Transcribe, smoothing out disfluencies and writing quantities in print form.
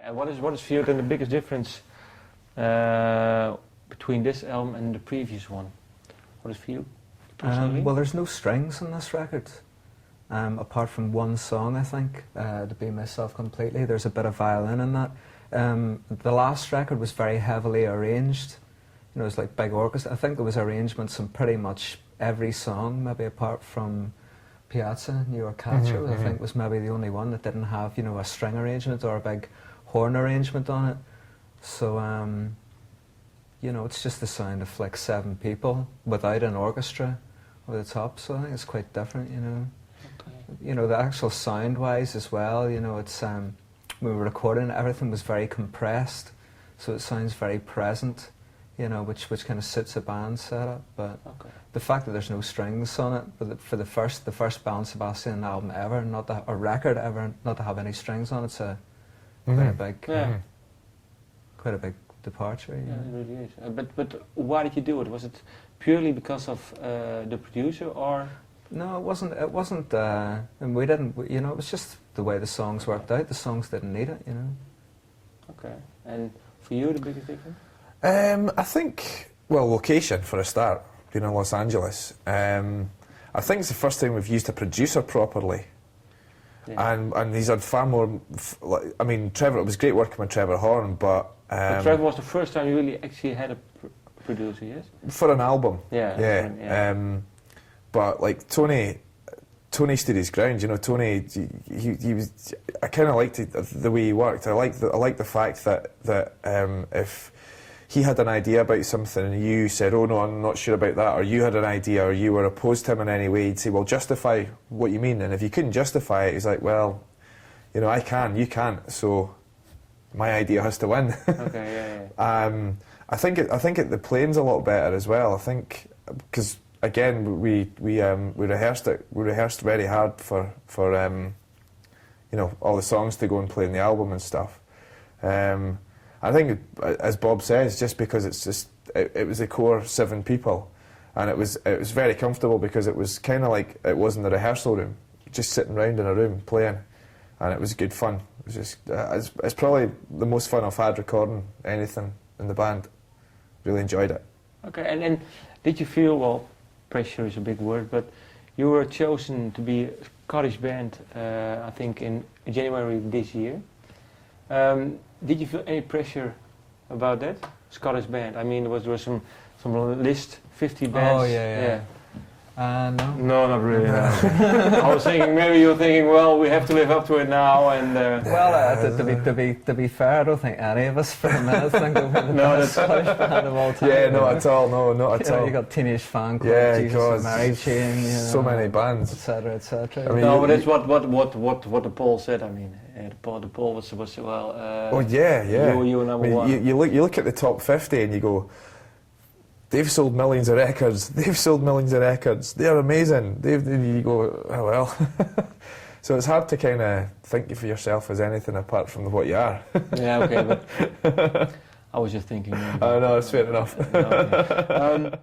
And what is for you then the biggest difference between this album and the previous one? What is for you personally? Well, there's no strings on this record, apart from one song, I think, To Be Myself Completely. There's a bit of violin in that. The last record was very heavily arranged. You know, it was like big orchestra. I think there was arrangements on pretty much every song, maybe apart from Piazza, New York Catcher, I think was maybe the only one that didn't have, you know, a string arrangement or a big horn arrangement on it. So, you know, it's just the sound of like 7 people without an orchestra over the top, so I think it's quite different, you know. Okay. You know, the actual sound-wise as well, you know, it's, when we were recording, everything was very compressed, so it sounds very present, you know, which kind of suits a band setup, but the fact that there's no strings on it, but for the first Belle and Sebastian album ever, not to, a record ever, not to have any strings on it's a quite a big, quite a big departure. Yeah, it really is. But why did you do it? Was it purely because of the producer, or? No, it wasn't. It wasn't. And we didn't. You know, it was just the way the songs worked out. The songs didn't need it. You know. Okay. And for you, the biggest difference? I think, well, location for a start, being in Los Angeles. I think it's the first time we've used a producer properly. Yeah. And he's had far more, I mean, Trevor, it was great working with Trevor Horn, but Trevor was the first time you really actually had a producer, yes? For an album. Yeah. But like Tony stood his ground, you know. Tony, he was, I kind of liked the way he worked. I liked the fact that if he had an idea about something and you said, oh no, I'm not sure about that, or you had an idea or you were opposed to him in any way, he'd say, well, justify what you mean. And if you couldn't justify it, he's like, well, you know, I can, you can't, so my idea has to win. Okay, yeah. I think the playing's a lot better as well. I think because again we rehearsed it. We rehearsed very hard for you know, all the songs to go and play in the album and stuff. I think, as Bob says, just because it was the core 7 people, and it was very comfortable because it was kind of like it was in the rehearsal room, just sitting around in a room playing, and it was good fun. It was just it's probably the most fun I've had recording anything in the band. Really enjoyed it. Okay, and did you feel, well, pressure is a big word, but you were chosen to be a Scottish band, I think in January this year. Did you feel any pressure about that? Scottish band. I mean, there was some list, 50 bands. Oh yeah. No. No, not really. I was thinking maybe you were thinking, well, we have to live up to it now, and. Well, to be fair, I don't think any of us for a minute think of the best Scottish band of all time. Yeah, not at all. No, not at all. You got Teenage Fan Club, yeah, Jesus Mary Chain, you know, so many bands, etc., etc. I mean, no, but that's what the poll said. I mean, the poll was well. Oh yeah. You were number one. You look at the top 50 and you go, they've sold millions of records. They've sold millions of records. They're amazing. You go, oh well. So it's hard to kind of think of yourself as anything apart from what you are. Yeah, okay, but I was just thinking. Oh no, it's fair enough. Okay.